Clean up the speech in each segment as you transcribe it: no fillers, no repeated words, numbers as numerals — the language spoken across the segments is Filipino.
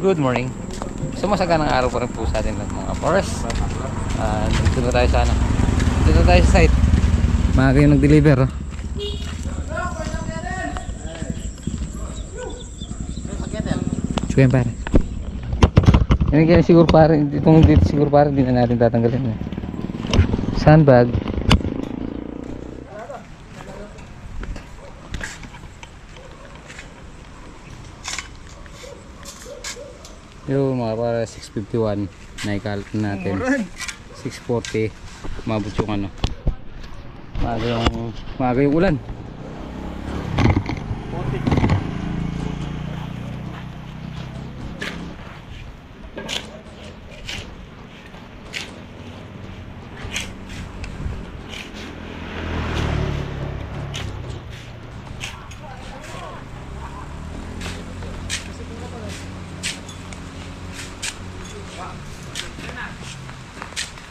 Good morning. Sumasaganang araw pa rin po sa atin mga forest. Dito na tayo sa ano. Dito na tayo sa site. Maaga yung nag-deliver. Oh. Chuyen pare. Yan kaya siguro pare. Itong dito siguro pare. Hindi na natin tatanggalin. Sandbag. Yung mga para 651 naikalat natin 640 mabot yung ano maaga yung ulan.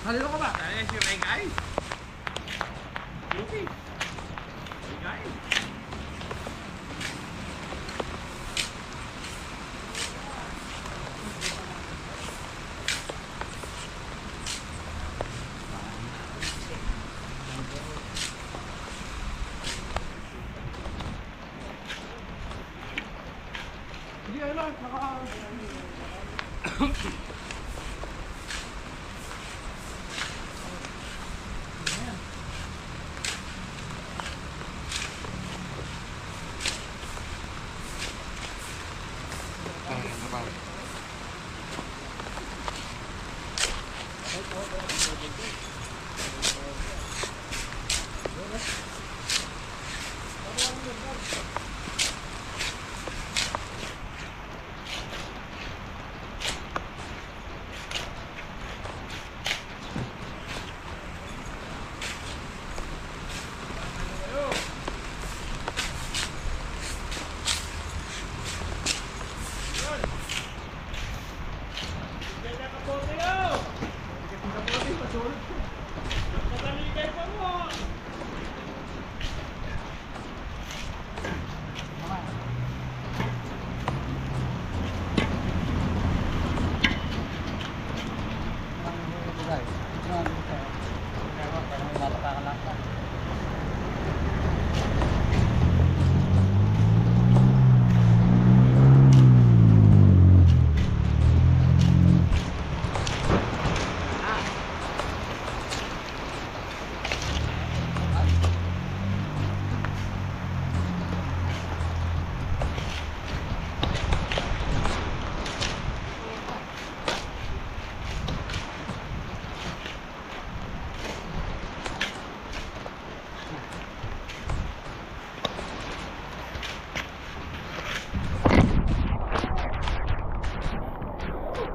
Halilo ka ba? Ay, si Regay. Lupi. Regay. Hindi, ano,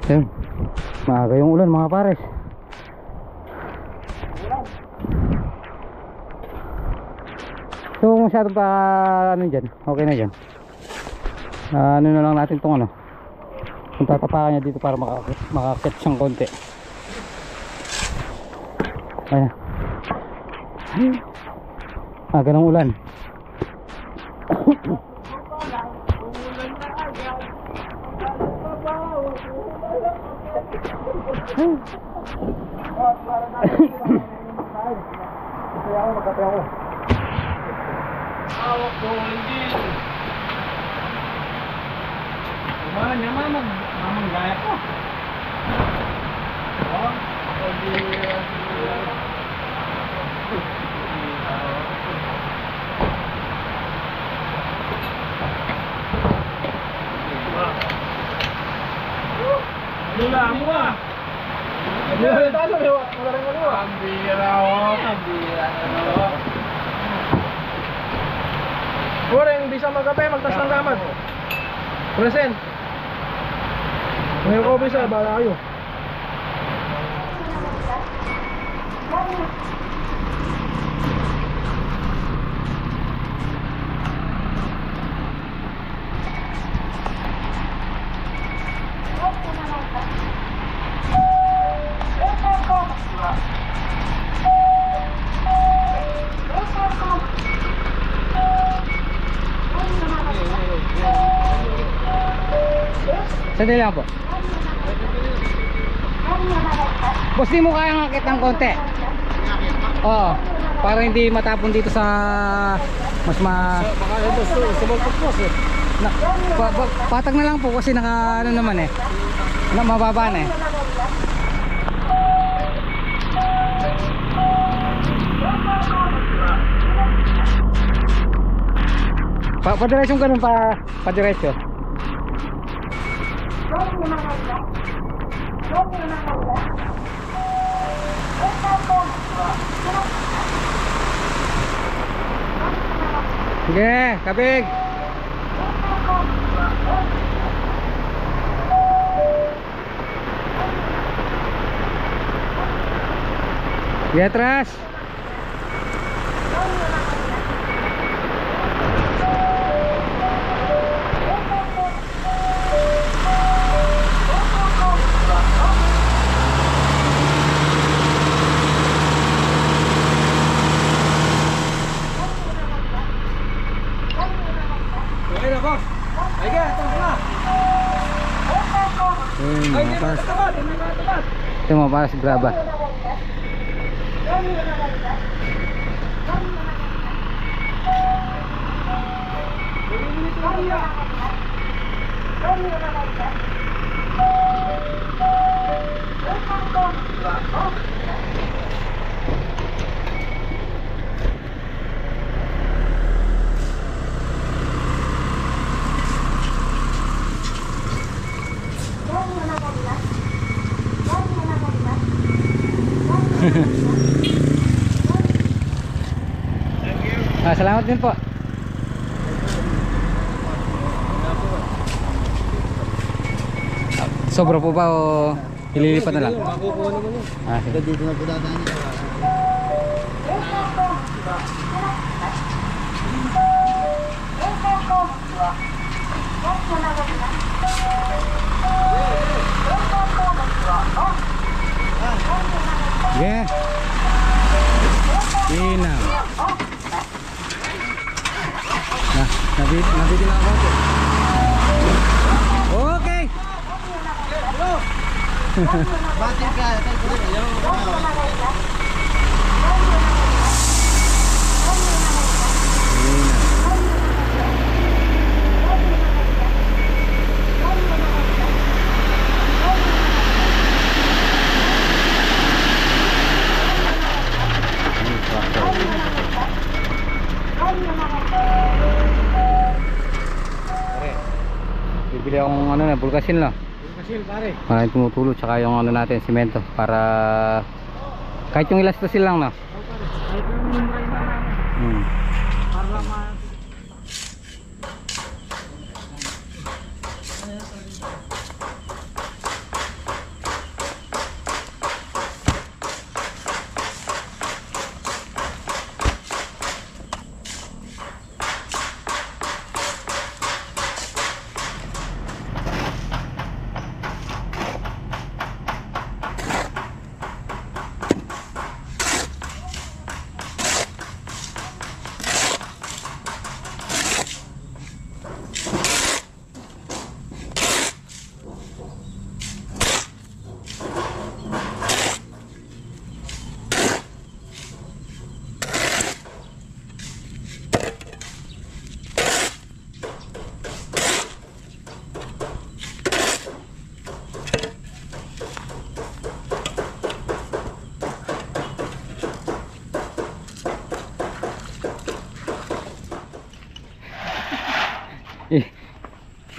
Ayun, maaga yung ulan mga pares. So masyadong pa ano dyan, okay na dyan. Ano na lang natin itong ano, kung tatapakan niya dito para makakit siyang konti. Ayan, maaga ng ulan. Hawak ko, hindi. Kumahan niya, mamang gaya ko. Oh, hindi. Lula mo ah. Ang bira oh, ang bira. Goreng, bisa magkape, magtas ng gamad. Present. Ngayon ko bisa, bala kayo. Sandali lang po. Boss, di mo kayang akit ng konti. Oo. Para hindi matapon dito sa mas Baka ito, sumulpot po sir. patag na lang po kasi naka ano naman eh. Mababa na eh. Padiretso ganun padiretso. Sige, kabig. Sige, atras. Okay na boss. Ay ka, ito na. Ay, hindi na tatabad, hindi na tatabad. Ito mo para sa graba. Salamat din po. Sobra po ba o ililipat na lang? Makukuha naman yun. Sige. Dito na po dadaan niya. Yeah. Inang. Nabiti lang ako. Okay. Batin ka. Bibili akong ano na, bulkasil na. Bulkasil pare. Maraming tumutulo, tsaka yung ano natin, simento. Para kahit yung elastosil lang na. Kahit yung numray na namin. Para lang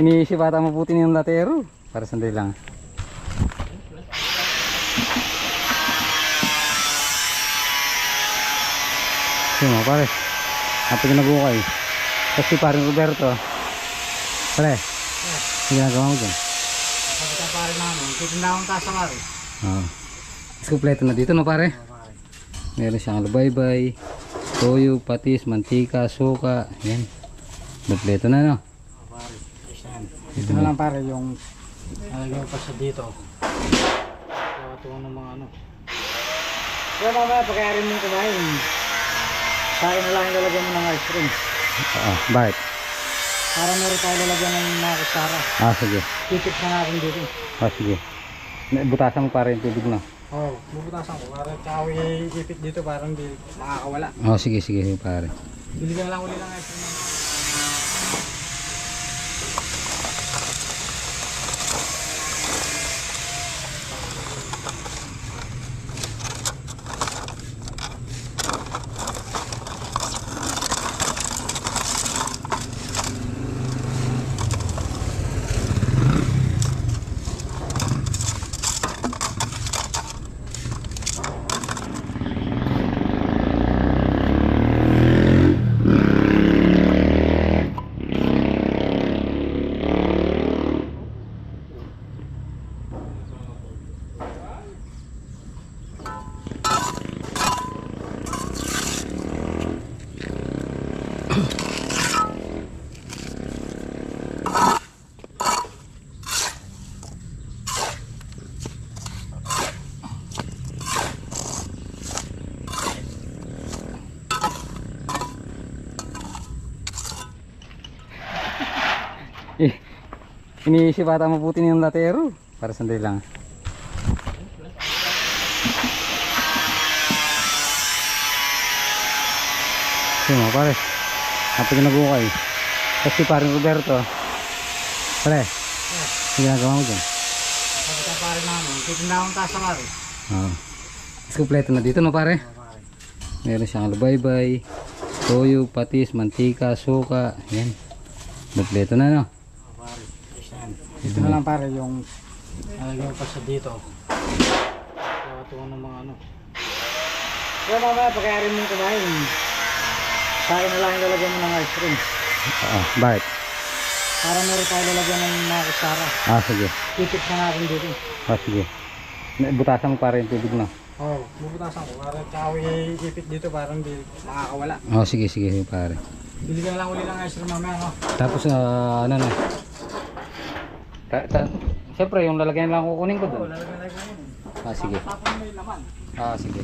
Iniisip ata mabuti ng latero. Para sandali lang. Sige mo pare. Kapag nag-ukay. Kasi parang Roberto. Pare. Ginagawa mo dyan. Pagkita pare namin. Titinda akong tasa pare. Oo. Mas kompleto na dito no pare. Meron siyang alubaybay, toyo, patis, mantika, suka. Yan. Kompleto na no. Ito na lang pare yung nalagyan pa sa dito. Kaya ito ng mga ano. Kaya mamaya pagkayarin mo kumain. Sa akin na lang yung lalagyan mo ng ice cream. Oo. Bakit? Para meron tayo lalagyan ng mga kutsara. Ah, sige. Titip na natin dito. Ah, sige. Butasan mo pare yung tubig na. Oo, bubutasan ko. Para tsaka ipit dito para hindi makakawala. Oh, sige, sige pare. Bili ka na lang uli ng ice cream. Iniisip ata mabuti yung latero. Para sandali lang. Sige mo pare. Kapag nag-ukay. Tapos si paring Roberto. Pare. Ang ginagawa mo dyan. Kapag ka pare namin, titinda akong tasa pare. Oo. Mas kompleto na dito no pare. Meron siyang alubaybay, toyo, patis, mantika, suka. Yan. Kompleto na no. Pare, yan. Dito na lang pare yung lalagyan pa sa dito. Kaya ito ng mga ano. Kaya mamaya pagkayari mo kumain, sa akin na lang yung lalagyan mo ng ice cream. Oo. Bakit? Para meron tayo lalagyan ng mga kutsara. Ah, sige. Titip na natin dito. Ah, sige. Butasan mo pare yung tubig na. Oo, bubutasan ko. Para tsaka ipit dito para hindi makakawala. Oh, sige, sige pare. Bili ka na lang uli ng ice cream mamaya, no? Tapos ano na. Siyempre yung lalagyan lang kukunin ko doon. Lalagyan tayo ko yun. Ah, sige. Tapos may laman. Ah, sige.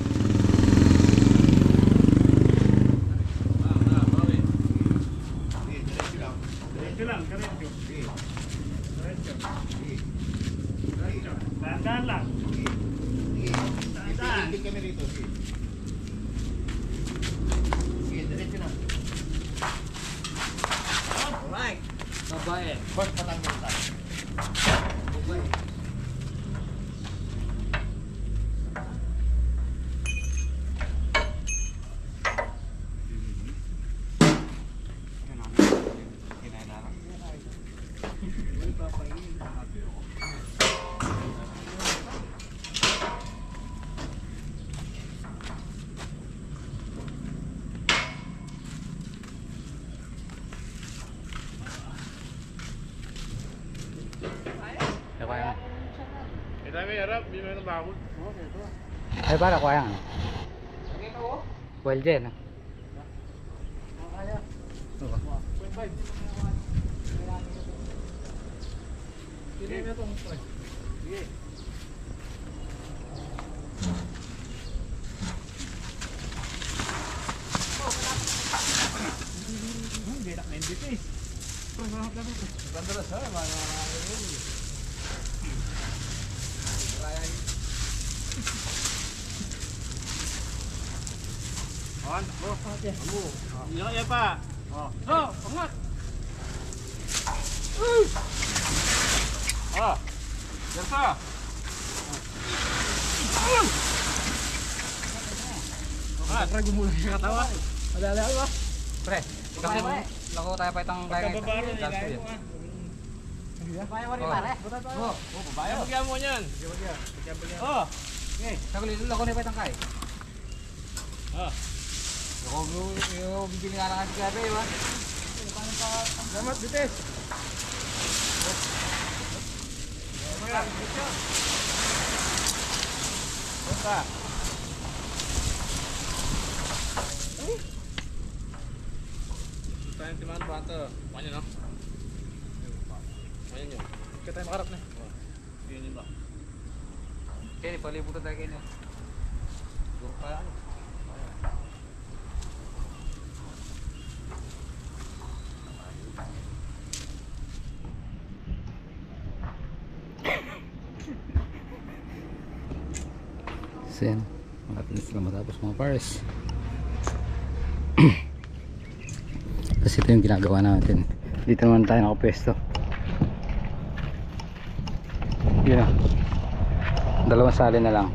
Babae. Ay para kuha yan. Well dyan. Yan pa. Oh, angat. Ah. Yersa. Pre, gumulong sa katawan. Madali ba? Pre, kasi lako tayo pa itang kaya ngayon. Babae mo rin pare. Oo, babae. Bigyan mo niyan. Oh. Saglit, lako na pa itang kaya. Ah. Yung bibili nga lang si Gabi, ba? Salamat, bites. Opa. Tayo timan bato. Panyo no. Panyo nyo. Kita tayo makarap na. Yun ba? Kaya palibutan tayo kayo. Gurpa. So yan, at least lang matapos mga pares. Kasi ito yung ginagawa natin. Dito naman tayo nakapwesto. Yun na, dalawang sali na lang.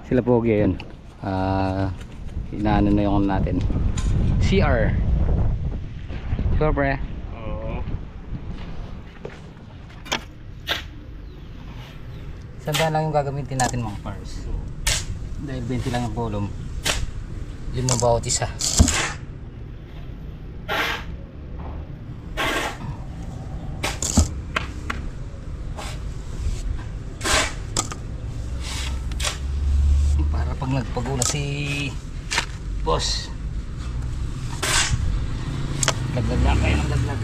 Sila pogi yun. Inaano na yung natin CR. So pre, sandaan lang yung gagamitin natin mga pars. Dahil 20 lang yung volume, 5 bawat isa. Para pag nagpagula si boss, laglag lang kayo ng laglag.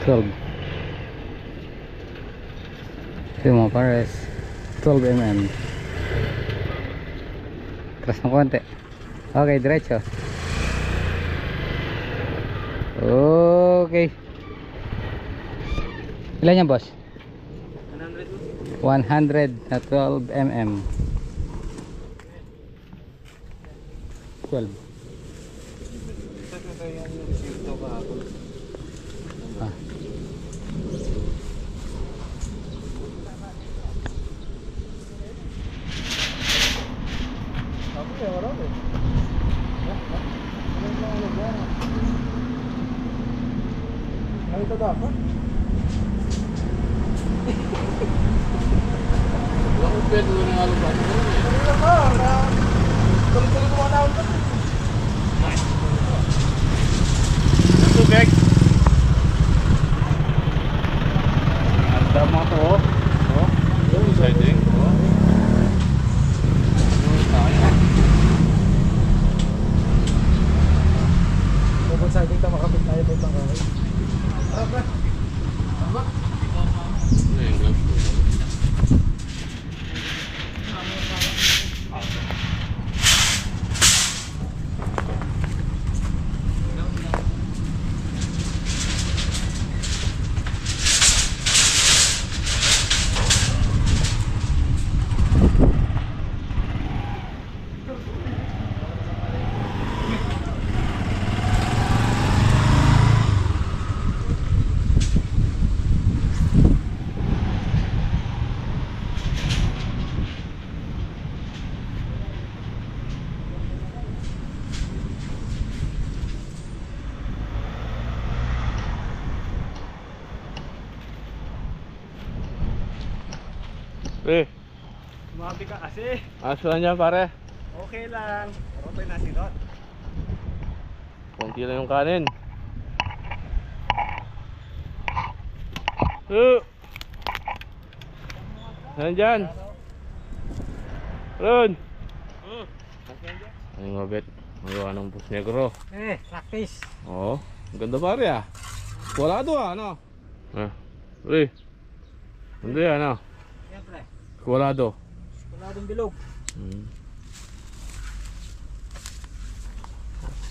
12. Ito yung mga pares, 12 mm. Tras ng konti. Okay, diretso. Okay. Ilan yan boss? 100 na 12 mm. 12. Ah. Ito dapat. Ang pwede mo na alubat. Tuloy-tuloy ko mga ito. Tubig. Anda mo ito. Oh. Yung siding. Oh. Bukod sa dito makapit tayo po itong kaway. Apa? Apa? Mabi ka kasi. Asuhan niya pare. Okay lang. Pero ito yung nasilot. Kunti lang yung kanin. Nandyan. Ron. Ay nga bet. Magawa ng pus negro. Practice. Oo. Ang ganda pare ah. Wala do ah, ano? Uy. Hindi ano? Siyempre. Kuwalado. Kuladong bilog.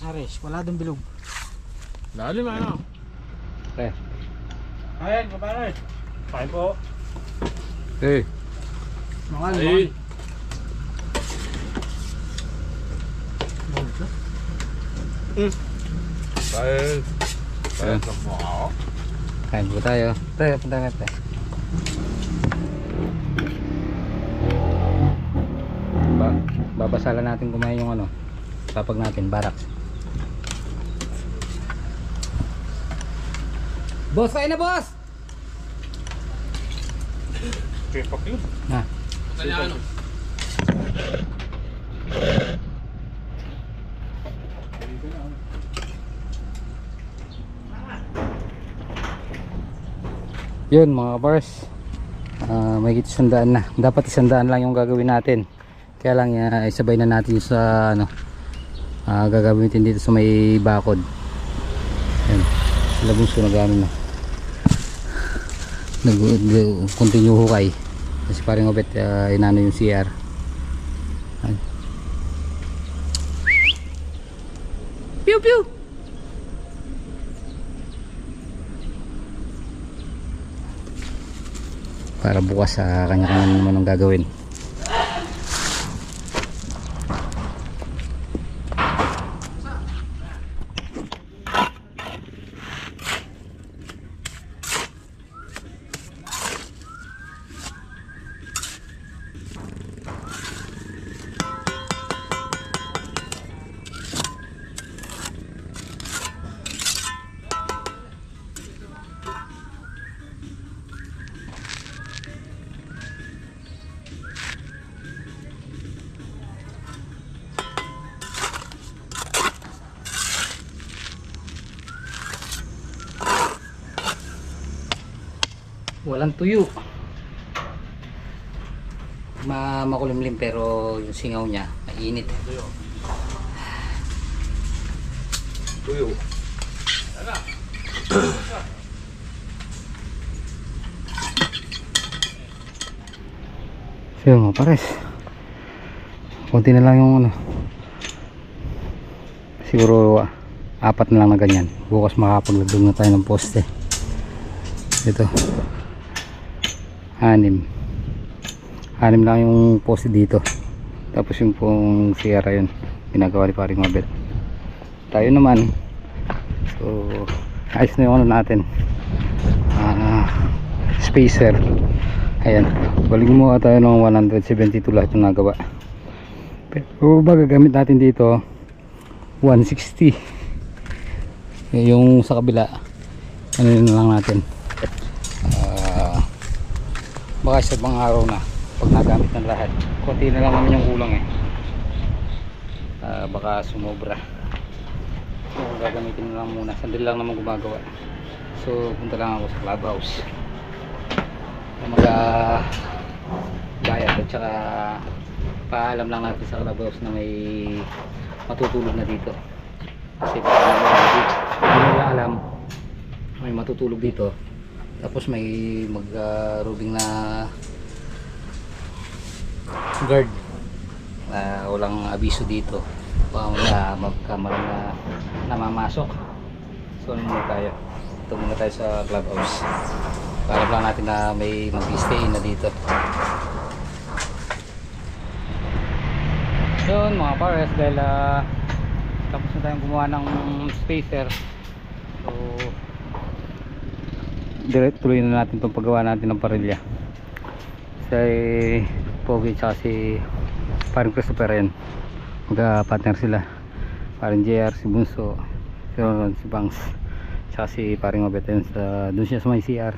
Ares, kuladong bilog. Lalim ano? Okay. Ayan, kaparay. Pain po. Okay. Mahal, Ay. Kain. Kain lang mo ako. Kain po tayo. Tayo, punta nga tayo. Babasalan natin kumain yung ano, papag natin, baraks. Boss, kain na boss! Pepak yun. Ha? Kanya ano? Yun mga bars, may 100 na. Dapat 100 lang yung gagawin natin. Kaya lang isabay na natin yung sa ano, gagamitin dito sa may bakod. Yan, labong so nagano na. continue hukay kasi parang obet inano yung CR. Ay. Pew pew. Para bukas sa kanya-kanya naman ang gagawin. Walang tuyo. Makulimlim pero yung singaw niya mainit. Tuyo. So yun mga pares, konti na lang yung ano, siguro 4 na lang na ganyan. Bukas makapaglagdag na tayo ng poste. Ito 6 lang yung poste dito, tapos yung pong CR yun ginagawa ni paring Mabel. Tayo naman, so ayos na yung ano natin, spacer. Ayan, balik mo tayo ng 172 lahat yung nagawa. Pero ba gagamit natin dito 160 yung sa kabila, ano yun lang natin, baka sa ibang araw na pag nagamit ng lahat. Konti na lang naman yung kulang eh, baka sumobra. So gagamitin na lang muna, sandali lang naman gumagawa. So punta lang ako sa clubhouse mag bayad at saka paalam lang natin sa clubhouse na may matutulog na dito, kasi hindi nila alam may matutulog dito, tapos may mag roving na guard, walang abiso dito, baka magkamara na namamasok. So ano muna tayo, ito muna tayo sa clubhouse para lang natin na may mag-stay na dito. Yun mga pares, dahil tapos na tayong gumawa ng spacer, so direct tuloy na natin itong paggawa natin ng parilya. Si Pogi tsaka si paring Christopher yan, mag-partner sila, paring JR, si Bunso, si Ron, si Bangs tsaka si paring Mabeten sa doon siya sa may CR.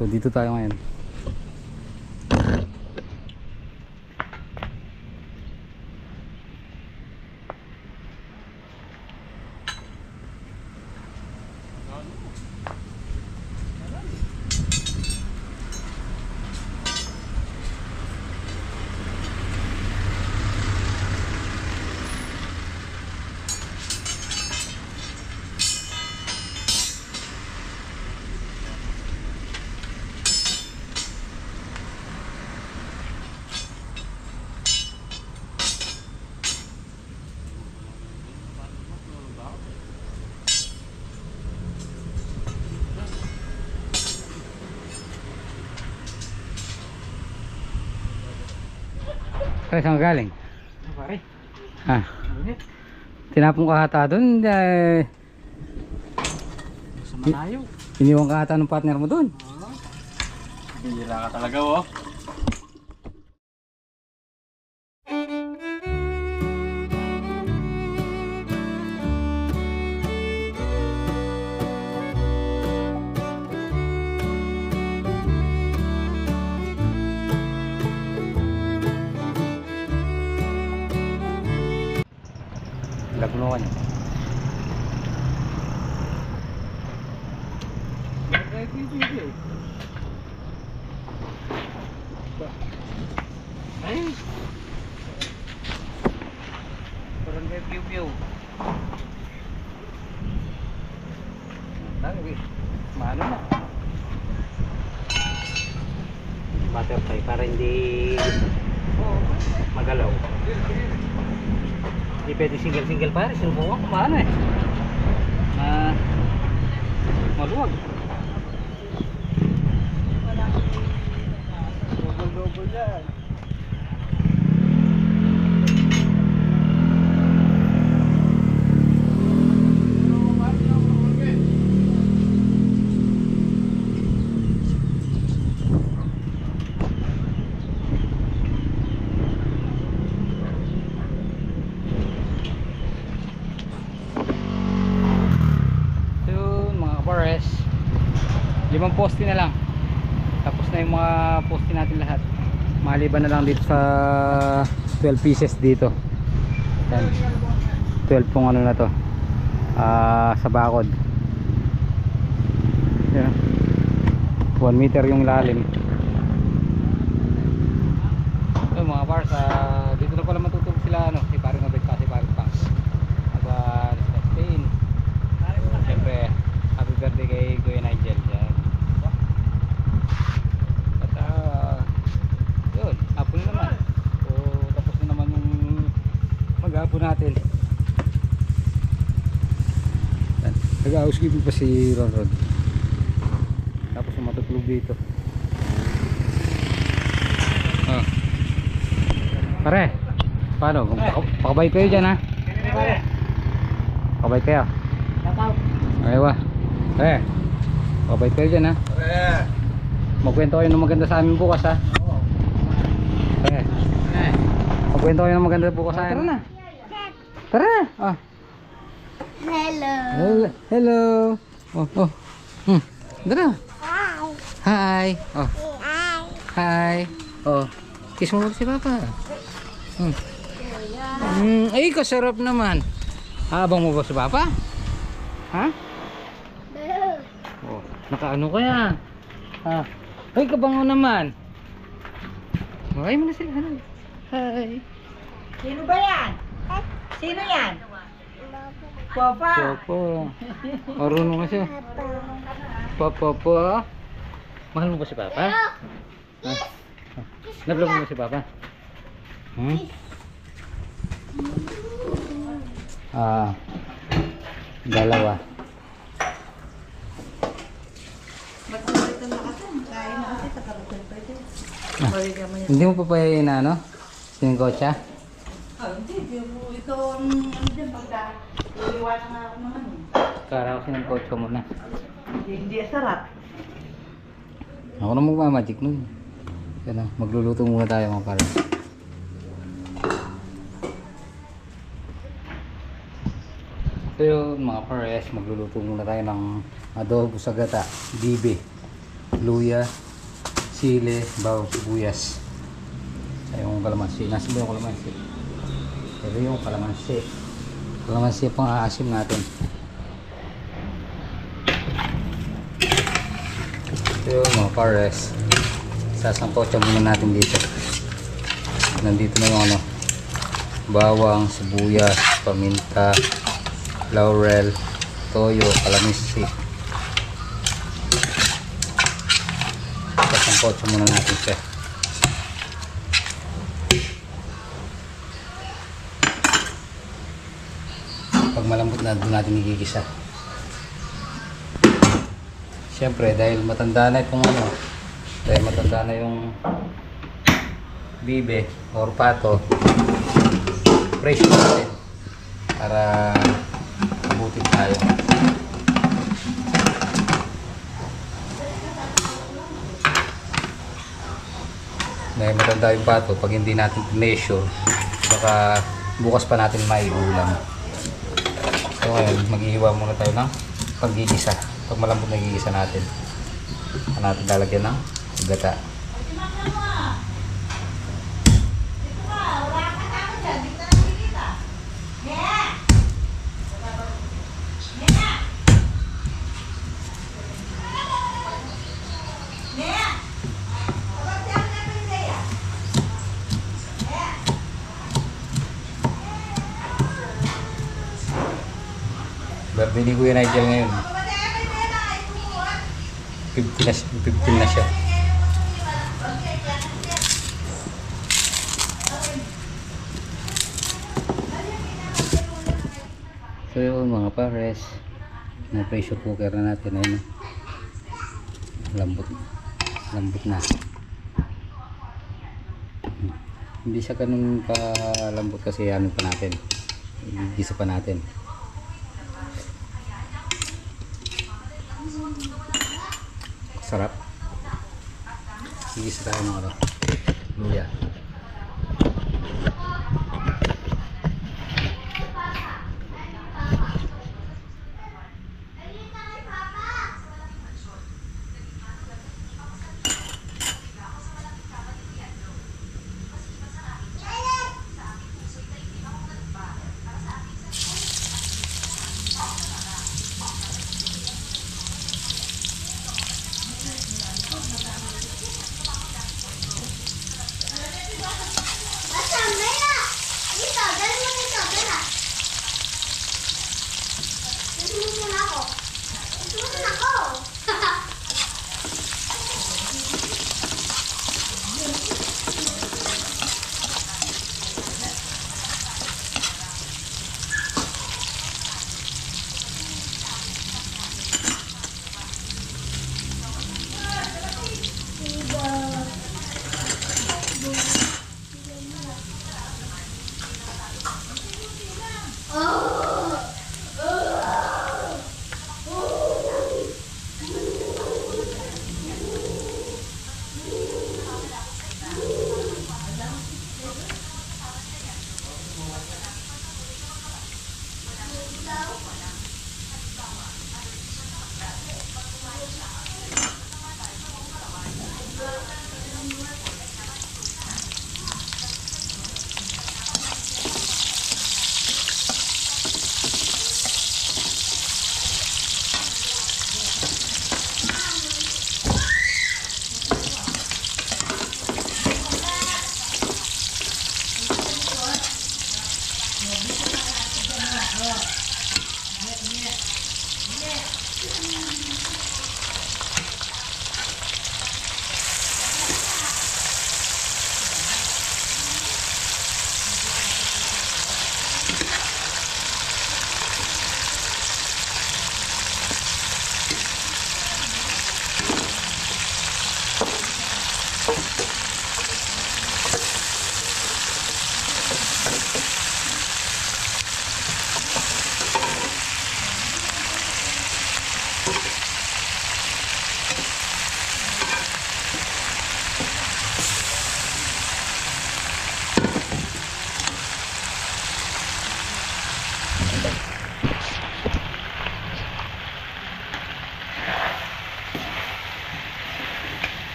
So dito tayo ngayon. Kaya saan ka galing? Pare, Ha? Tinapong ka hata doon, sa malayo. iniwan ka hata ng partner mo doon. Bihira ka talaga, oh. Lagnuan. Ay! Parang may view. Lagi. Maano na. para hindi magalaw. Hindi pwede single pare, sinubukan ko maano eh. Maluwag. Double yan. Pares, 5 poste na lang, tapos na yung mga poste natin lahat, maliban na lang dito sa 12 pieces dito. Yan. 12 pong ano na to, sa bakod. Yan. 1 meter yung lalim. So mga pars, dito na pala matutulog sila ano, si Paring Mabit kasi Paring Pangs Spain. So syempre happy birthday kay Kuya Nigel dyan. At yun, hapon na naman. So tapos na naman yung mag-hapon natin. Nag-housekeeping pa si Ron. Tapos yung matutulog dito. Pare, paano? Pakabay kayo dyan ha? Pakabay kayo. Ayaw. Pakabay kayo dyan ha? Magkwento kayo ng maganda sa amin bukas ha? Magkwento kayo ng maganda bukas sa amin. Tara na. Hello. Hello. Tara. Hi. Hi. Kiss mo si Papa. Ay, kasarap naman. Habang mo ba si Papa? Ha? Nakaano ka yan? Ay, kabango naman. Ay mo na sila. Hi. Sino ba yan? Sino yan? Papa. Papa. Marunong na siya. Papa. Mahal mo ba si Papa? Nablog mo ba si Papa? Dalawa. Hindi mo pa pa na ano? Siningkotsa? Hindi. Ikaw ang ano dyan pagka iiwanan nga ako naman. Kara ko siningkotsa muna. Hindi sarap. Ako na magmamagic nun. Yan na, magluluto muna tayo mga pare. So yun mga pares, magluluto muna tayo ng adobo sa gata, bibe, luya, sile, bawang sibuyas. Sa yung kalamansi, nasa ba yung kalamansi? Pero yung kalamansi pang aasim natin. So yun mga pares, sasangkotsa muna natin dito. Nandito na yung ano, bawang, sibuyas, paminta, laurel, toyo, kalamansi. Sasangkotsa muna natin siya. Pag malambot na, doon natin igigisa. Siyempre dahil matanda na itong ano, dahil matanda na yung bibe or pato, fresh natin para abutin tayo. Dahil matanda yung pato, pag hindi natin measure, baka bukas pa natin maiulam. So ngayon, maghihiwa muna tayo ng paggigisa. Pag malambot na gigisa natin, natin lalagyan ng gata. Birthday ni Kuya Nigel ngayon. 15 na siya. So yun mga pares, na pressure cooker na natin, ayun, lambot na. Hindi siya ganun kalambot kasi ano pa natin, igisa pa natin. Sarap. Igisa tayo ng ano, luya.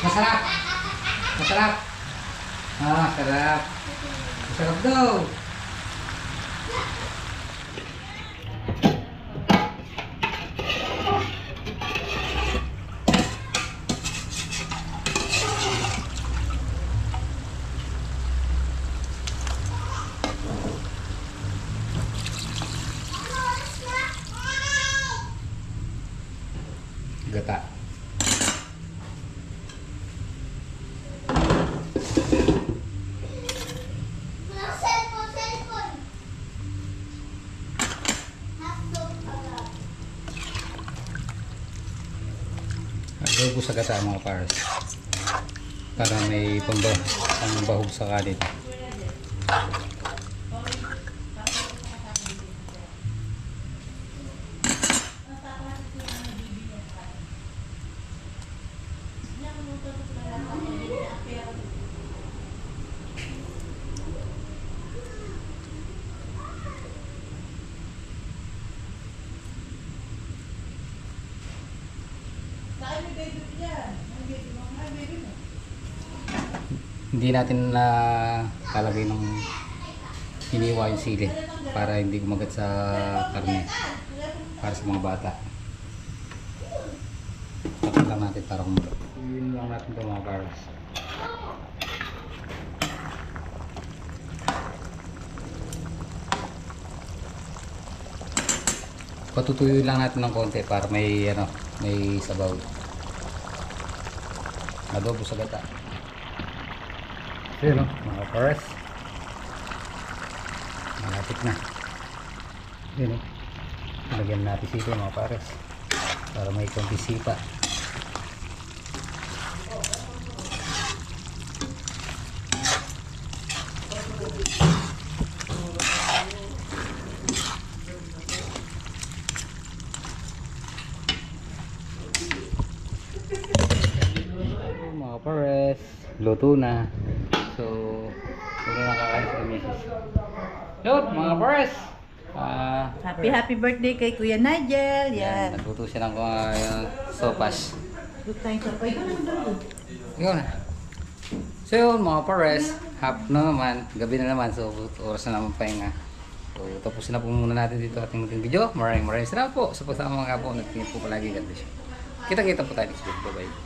Masarap. Masarap. Ah, sarap. Masarap daw. Gata. Adobo sa gata mga pares. Para may pambahog sa kanin. Hindi natin na kalagay ng hiniwa yung sili para hindi kumagat sa karne para sa mga bata. Takot lang natin para kumulo. Yun lang natin ito mga pares. Patutuyo lang natin ng konti para may ano, may sabaw. Adobo sa gata. So yun, mga pares. Malapit na. Yun, lagyan natin sito mga pares para may konti sipa. Mga pares, luto na. So, ito na kakain sa misis. Yun, mga pares. Happy birthday kay Kuya Nigel. Yan, Yan. nagluto siya ng sopas. Good time sa pay. Yun. So yun, mga pares, half na naman, gabi na naman, so oras na naman pahinga. So tapusin na po muna natin dito ating munting video. Maraming salamat po sa pagsama mga kapo. Nagtingin po palagi. God bless you. Kita-kita po tayo next video. Bye-bye.